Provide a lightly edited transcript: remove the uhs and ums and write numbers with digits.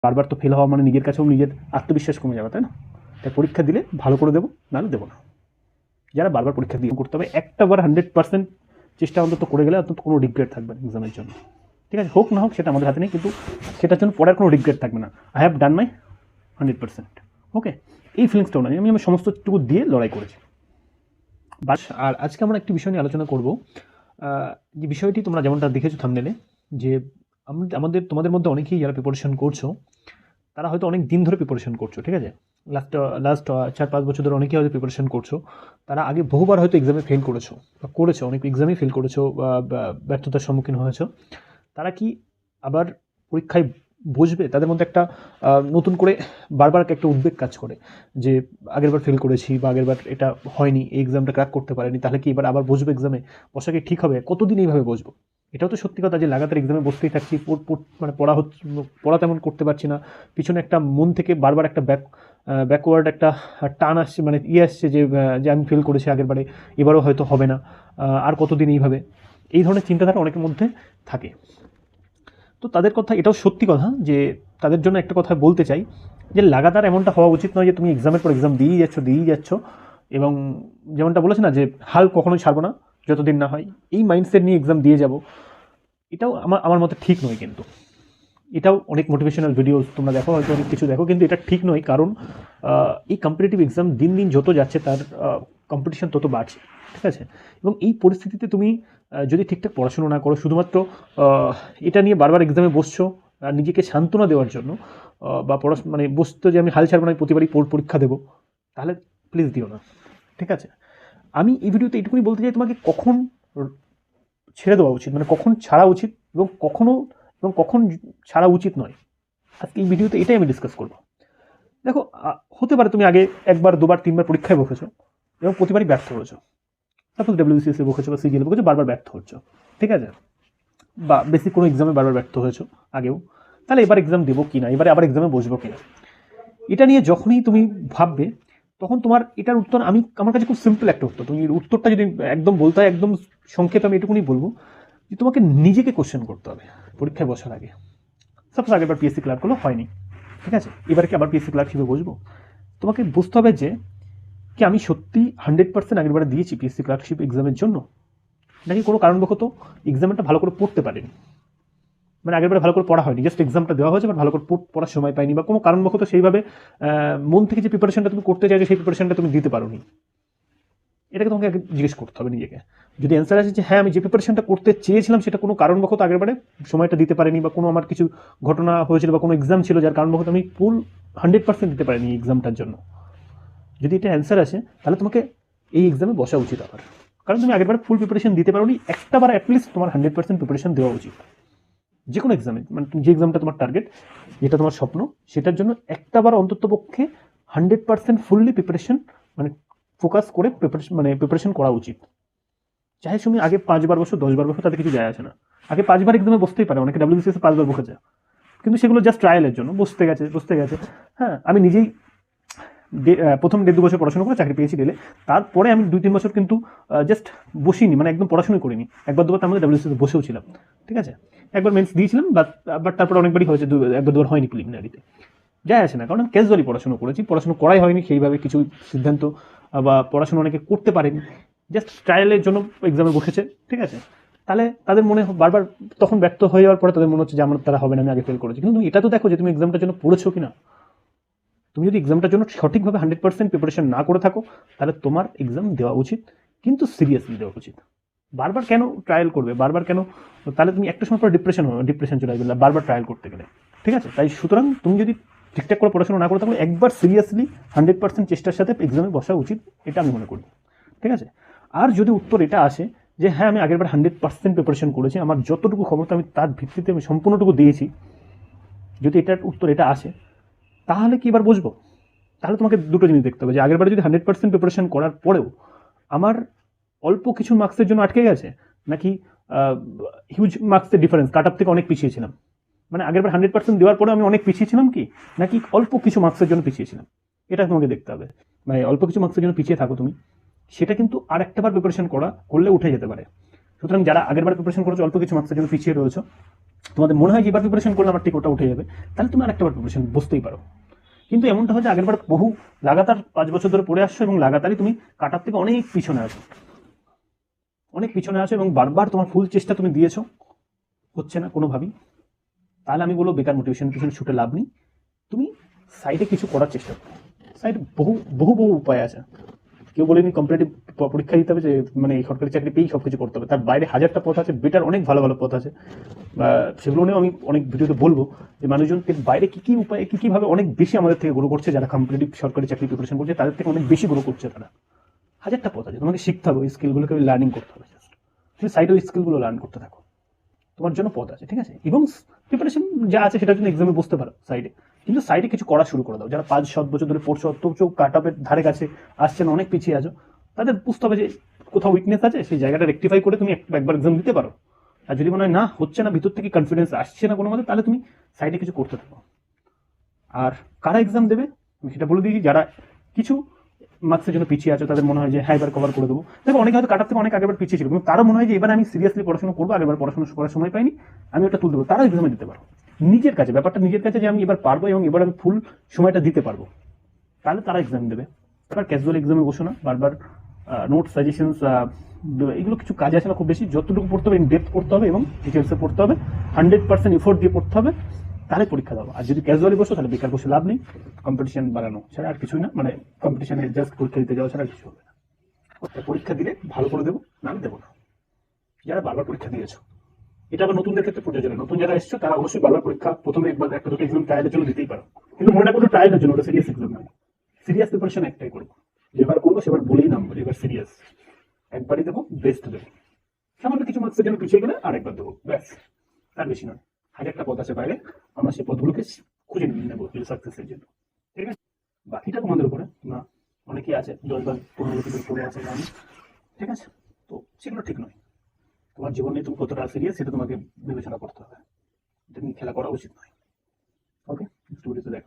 বারবার তো ফেল হওয়া মানে নিজের কাছেও নিজের আত্মবিশ্বাস কমে যাবে, তাই না? তাই পরীক্ষা দিলে ভালো করে দেবো, নাহলে দেবো না। যারা বারবার পরীক্ষা দিয়ে করতে হবে, একটা বার 100% চেষ্টা অন্তত করে গেলে অন্তত কোনো রিগ্রেট থাকবে না এক্সামের জন্য। ঠিক আছে, হোক না হোক সেটা আমাদের হাতে নেই, কিন্তু সেটার জন্য পড়ার কোনো রিগ্রেট থাকবে না। আই হ্যাভ ডান মাই 100%। ওকে, এই ফিলিংসটাও নয়, আমি সমস্তটুকু দিয়ে লড়াই করেছি। বাস, আর আজকে আমরা একটি বিষয় নিয়ে আলোচনা করব, যে বিষয়টি তোমরা যেমনটা দেখেছো থাম্বনেলে, যে তোমাদের মধ্যে অনেকেই যারা প্রিপারেশন করছো, তারা হয়তো অনেক দিন ধরে প্রিপারেশন করছো, ঠিক আছে? লাস্ট 4-5 বছর ধরে অনেকেই হয়তো প্রিপারেশন করছো। তারা আগে বহুবার হয়তো এক্সামে ফেল করেছো, বা করেছো, অনেক এক্সামেই ফেল করেছো, বা ব্যর্থতার সম্মুখীন হয়েছো। তারা কি আবার পরীক্ষায় বসবে? তাদের মধ্যে একটা নতুন করে বারবার একটা উদ্বেগ কাজ করে, যে আগেরবার ফেল করেছি, বা আগেরবার এটা হয়নি, এই এক্সামটা ক্র্যাক করতে পারেনি, তাহলে কি এবার আবার বসবো এক্সামে? বসা কি ঠিক হবে? কতদিন এইভাবে বসবো? এটাও তো সত্যি কথা যে লাগাতার এক্সামে বসতেই থাকছি, মানে পড়া তেমন করতে পারছি না, পিছনে একটা মন থেকে বারবার একটা ব্যাকওয়ার্ড একটা টান আসছে, মানে আসছে যে আমি ফেল করেছি আগেরবারে, এবারও হয়তো হবে না, আর কতদিন এইভাবে, এই ধরনের চিন্তাধারা অনেকের মধ্যে থাকে। তো তাদের কথা, এটাও সত্যি কথা যে তাদের জন্য একটা কথা বলতে চাই, যে লাগাতার এমনটা হওয়া উচিত নয় যে তুমি এক্সামের পর এক্সাম দিয়েই যাচ্ছ, এবং যেমনটা বলেছে না যে হাল কখনোই ছাড়বো না যতদিন না হয়, এই মাইন্ডসেট নিয়ে এক্সাম দিয়ে যাব, এটাও আমার মতে ঠিক নয়। কিন্তু এটাও অনেক মোটিভেশনাল ভিডিও তোমরা দেখো, হয়তো অনেক কিছু দেখো, কিন্তু এটা ঠিক নয়। কারণ এই কম্পিটিটিভ এক্সাম দিন দিন যত যাচ্ছে, তার কম্পিটিশন তত বাড়ছে, ঠিক আছে? এবং এই পরিস্থিতিতে তুমি যদি ঠিকঠাক পড়াশুনো না করো, শুধুমাত্র এটা নিয়ে বারবার এক্সামে বসছো আর নিজেকে সান্ত্বনা দেওয়ার জন্য, বা মানে বসতো যে আমি হাল ছাড়বো না, প্রতিবারই পরীক্ষা দেবো, তাহলে প্লিজ দিও না, ঠিক আছে? আমি এই ভিডিওতে এইটুকুনি বলতে চাই, তোমাকে কখন ছেড়ে দেওয়া উচিত, মানে কখন ছাড়া উচিত, এবং কখন ছাড়া উচিত নয়। আজকে এই ভিডিওতে এটাই আমি ডিসকাস করবো। দেখো, হতে পারে তুমি আগে 1বার 2বার 3বার পরীক্ষায় বসেছো এবং প্রতিবারই ব্যর্থ হয়েছো। সাপোজ WBCS বসেছো বা CGL বসেছো, বারবার ব্যর্থ হচ্ছ, ঠিক আছে? বা বেসিক কোনো এক্সামে বারবার ব্যর্থ হয়েছো আগেও, তাহলে এবার এক্সাম দেবো কিনা, এবারে আবার এক্সামে বসবো কিনা, এটা নিয়ে যখনই তুমি ভাববে, তখন তোমার এটার উত্তর, আমার কাছে খুব সিম্পল একটা উত্তর। তুমি উত্তরটা যদি একদম বলতে হয়, একদম সংক্ষেপে আমি এটুকুনি বলবো, যে তোমাকে নিজেকে কোশ্চেন করতে হবে পরীক্ষায় বসার আগে। সাপোজ আগেরবার PSC ক্লার্ক হলো, হয়নি, ঠিক আছে, এবার কি আবার PSC ক্লার্ক হিসেবে বসবো? তোমাকে বুঝতে হবে যে কি আমি সত্যি 100% আগেরবারে দিয়েছি PSC ক্লার্কশিপ এক্সামের জন্য, নাকি কোনো কারণবশত এক্সামটা ভালো করে পড়তে পারিনি, মানে আগেরবারে ভালো করে পড়া হয়নি, জাস্ট এক্সামটা দেওয়া হয়েছে, বাট ভালো করে পড়ার সময় পাইনি, বা কোনো কারণবশত সেইভাবে মন থেকে যে প্রিপারেশনটা তুমি করতে চাইছো, সেই প্রিপারেশনটা তুমি দিতে পারোনি। এটাকে তোমাকে আগে জিজ্ঞেস করতে হবে নিজেকে। যদি অ্যান্সার আসে যে হ্যাঁ, আমি যে প্রিপারেশনটা করতে চেয়েছিলাম সেটা কোনো কারণবশত আগেরবারে সময়টা দিতে পারিনি, বা কোনো আমার কিছু ঘটনা হয়েছিল, বা কোনো এক্সাম ছিল যার কারণবশত আমি ফুল 100% দিতে পারিনি এক্সামটার জন্য, যদি এটা অ্যান্সার আসে, তাহলে তোমাকে এই এক্সামে বসা উচিত আবার। কারণ তুমি আগেরবার ফুল প্রিপারেশন দিতে পারোনি, একটা বার অ্যাটলিস্ট তোমার 100% প্রিপারেশন দেওয়া উচিত যে কোনো এক্সামে। মানে যে এক্সামটা তোমার টার্গেট, যেটা তোমার স্বপ্ন, সেটার জন্য একটা বার অন্তত পক্ষে 100% ফুললি প্রিপারেশন, মানে ফোকাস করে প্রিপারেশন করা উচিত। চাহে তুমি আগে 5বার বসো, 10বার বসো, তাতে কিছু যায় আসে না। আগে 5বার এক্সামে বসতেই পারে, অনেকে WBCS 5বার বসেছে, কিন্তু সেগুলো জাস্ট ট্রায়ালের জন্য বসতে গেছে। হ্যাঁ, আমি নিজেই প্রথম 1.5-2 বছর পড়াশোনা করে চাকরি পেয়েছি রেলে। তারপরে আমি 2-3 বছর কিন্তু জাস্ট বসিনি, মানে একদম পড়াশোনাই করিনি। 1বার 2বার তার মধ্যে WBCS বসেও ছিলাম, ঠিক আছে? একবার মেন্স দিয়েছিলাম, বাট তারপরে অনেকবারই হয়েছে, 1বার 2বার হয়নি প্রিলিমিনারিতে। যায় আসে না, কারণ আমি ক্যাজুয়ালি পড়াশোনা করেছি, পড়াশোনা করাই হয়নি সেইভাবে কিছু সিদ্ধান্ত, বা পড়াশোনা অনেকে করতে পারেনি, জাস্ট ট্রায়ালের জন্য এক্সামে বসেছে, ঠিক আছে? তাহলে তাদের মনে বারবার তখন ব্যর্থ হয়ে যাওয়ার পরে তাদের মনে হচ্ছে যে আমার তারা হবে না, আমি আগে ফেল করেছি। কিন্তু তুমি এটা তো দেখো যে তুমি এক্সামটার জন্য পড়েছো কিনা। তুমি যদি এক্সামটার জন্য সঠিকভাবে 100% প্রিপারেশন না করে থাকো, তাহলে তোমার এক্সাম দেওয়া উচিত, কিন্তু সিরিয়াসলি দেওয়া উচিত। বারবার কেন ট্রায়াল করবে, বারবার কেন? তাহলে তুমি একটা সময় পর ডিপ্রেশন চলে আসবে বারবার ট্রায়াল করতে গেলে, ঠিক আছে? তাই সুতরাং তুমি যদি ঠিকঠাক করে পড়াশোনা না করে থাকো, একবার সিরিয়াসলি 100% চেষ্টার সাথে এক্সামে বসা উচিত, এটা আমি মনে করি, ঠিক আছে? আর যদি উত্তর এটা আসে যে হ্যাঁ, আমি আগেরবার 100% প্রিপারেশন করেছি, আমার যতটুকু ক্ষমতা আমি তার ভিত্তিতে আমি সম্পূর্ণটুকু দিয়েছি, যদি এটার উত্তর এটা আসে, তাহলে কি এবার বসবো? তাহলে তোমাকে দুটো জিনিস দেখতে হবে, যে আগেরবারে যদি 100% প্রিপারেশন করার পরেও আমার অল্প কিছু মার্কসের জন্য আটকে গেছে, নাকি হিউজ মার্কসের ডিফারেন্স, কাট অফ থেকে অনেক পিছিয়ে ছিলাম। মানে আগেরবার 100% দেওয়ার পরে আমি অনেক পিছিয়ে ছিলাম, নাকি অল্প কিছু মার্কসের জন্য পিছিয়ে ছিলাম, এটা তোমাকে দেখতে হবে। মানে অল্প কিছু মার্কসের জন্য পিছিয়ে থাকো তুমি, সেটা কিন্তু আর একটা বার প্রিপারেশন করলে উঠে যেতে পারে। সুতরাং যারা আগেরবার প্রিপারেশন করেছো, অল্প কিছু মার্কসের জন্য পিছিয়ে রয়েছো, তোমাদের মনে হয় যে এবার প্রিপারেশন করলে আমার ঠিক ওটা উঠে যাবে, তাহলে তুমি আরেকটা বার প্রিপারেশন বসতেই পারো। কিন্তু এমনটা হয় যে আগেরবার বহু লাগাতার 5 বছর ধরে পড়ে আসছো এবং লাগাতারই তুমি কাটার থেকে অনেক পিছনে আছো, অনেক পিছনে আছো এবং বারবার তোমার ফুল চেষ্টা তুমি দিয়েছো, হচ্ছে না কোনোভাবেই, তাহলে আমি বলবো বেকার মোটিভেশন পিছনে ছুটে লাভ নেই। তুমি সাইডে কিছু করার চেষ্টা করো। সাইডে বহু বহু বহু উপায় আছে। কেউ বলেনি কম্পিটিটিভ পরীক্ষা দিতে হবে যে মানে এই সরকারি চাকরি পেয়েই সব কিছু করতে হবে, তার বাইরে হাজারটা পথ আছে, বেটার অনেক ভালো ভালো পথ আছে। সেগুলো নিয়েও আমি অনেক ভিডিওতে বলবো যে মানুষজনকে বাইরে কী কী উপায়ে কী কীভাবে অনেক বেশি আমাদের থেকে গ্রো করছে, যারা কম্পিটিটিভ সরকারি চাকরি প্রিপারেশন করছে তাদের থেকে অনেক বেশি গ্রো করছে তারা। হাজারটা পথ আছে, তোমাকে শিখতে হবে, ওই স্কিলগুলোকে লার্নিং করতে হবে। তুমি সাইডে ওই স্কিলগুলো লার্ন করতে থাকো, তোমার জন্য পথ আছে, ঠিক আছে। এবং প্রিপারেশন যা আছে সেটা তুমি এক্সামে বুঝতে পারো সাইডে, কিন্তু সাইডে কিছু করা শুরু করে দাও। যারা 5-7 বছর ধরে পড়ছো, অথচ কাট অফের ধারে কাছে আসছে না, অনেক পিছিয়ে আছো, তাদের বুঝতে হবে যে কোথাও উইকনেস আছে, সেই জায়গাটা রেকটিফাই করে তুমি একবার এক্সাম দিতে পারো। আর যদি মনে হয় না হচ্ছে না, ভিতর থেকে কনফিডেন্স আসছে না কোনো মতে, তাহলে তুমি সাইডে কিছু করতে থাকো। আর কারা এক্সাম দেবে আমি সেটা বলে দিই, যারা কিছু মার্কসের জন্য পিছিয়ে আছো, তাদের মনে হয় যে হ্যাঁ এবার কভার করে দেবো। দেখো অনেকে হয়তো কাটার থেকে অনেক আগেবার পিছিয়ে ছিল, কিন্তু তারা মনে হয় যে এবার আমি সিরিয়াসলি পড়াশোনা করবো, আগেবার পড়াশোনা করার সময় পাইনি, আমি ওটা তুলে দেবো, তারা এক্সামে দিতে পারো। নিজের কাছে ব্যাপারটা, নিজের কাছে যে আমি এবার পারবো এবং এবার আমি ফুল সময়টা দিতে পারবো, তাহলে তারা এক্সাম দেবে। এবার ক্যাজুয়াল এক্সামে বসো না, বারবার নোট সাজেশনস এগুলো কিছু কাজে আসে না খুব বেশি। যতটুকু পড়তে হবে ইন ডেপথ পড়তে হবে এবং ডিটেলসে পড়তে হবে, 100% এফোর্ট দিয়ে পড়তে হবে, তাহলে পরীক্ষা দাও। আর যদি ক্যাজুয়ালি বসো তাহলে বেকার বসে লাভ নেই, কম্পিটিশন বাড়ানো ছাড়া আর কিছুই না, মানে কম্পিটিশনে জাস্ট পরীক্ষা দিতে যাওয়া ছাড়া আর কিছু হবে না। পরীক্ষা দিলে ভালো করে দেবো, না দেবো না। যারা বারবার পরীক্ষা দিয়েছো, এটা আবার নতুনদের ক্ষেত্রে প্রযোজ্য, নতুন যারা এসছো তারা অবশ্যই বারবার পরীক্ষা প্রথমে একবার একটা দুটো এক্সাম ট্রায়ালের জন্য দিতেই পারো, কিন্তু মনে করো ট্রায়ালের জন্য, ওটা সিরিয়াস এক্সাম নয়। সিরিয়াস প্রিপারেশন একটাই করবো, যেবার করবো সেবার বলেই নামবো, এবার সিরিয়াস একবারই দেবো, বেস্ট দেবো। সামান্য কিছু মার্কসের জন্য পিছিয়ে গেলে আরেকবার দেবো, ব্যাস, তার বেশি নয়। হাজারটা পথ আছে বাইরে, আমরা সেই পথগুলোকে খুঁজে নিয়ে নেবো সাকসেসের জন্য, ঠিক আছে। বাকিটা তোমাদের উপরে না, অনেকেই আছে 10 বার 15 বছর পড়ে আছে গান, ঠিক আছে। তো সেগুলো ঠিক নয়, তোমার জীবনে তুমি কতটা সিরিয়াস সেটা তোমাকে বিবেচনা করতে হবে, এটা নিয়ে খেলা করা উচিত নয়।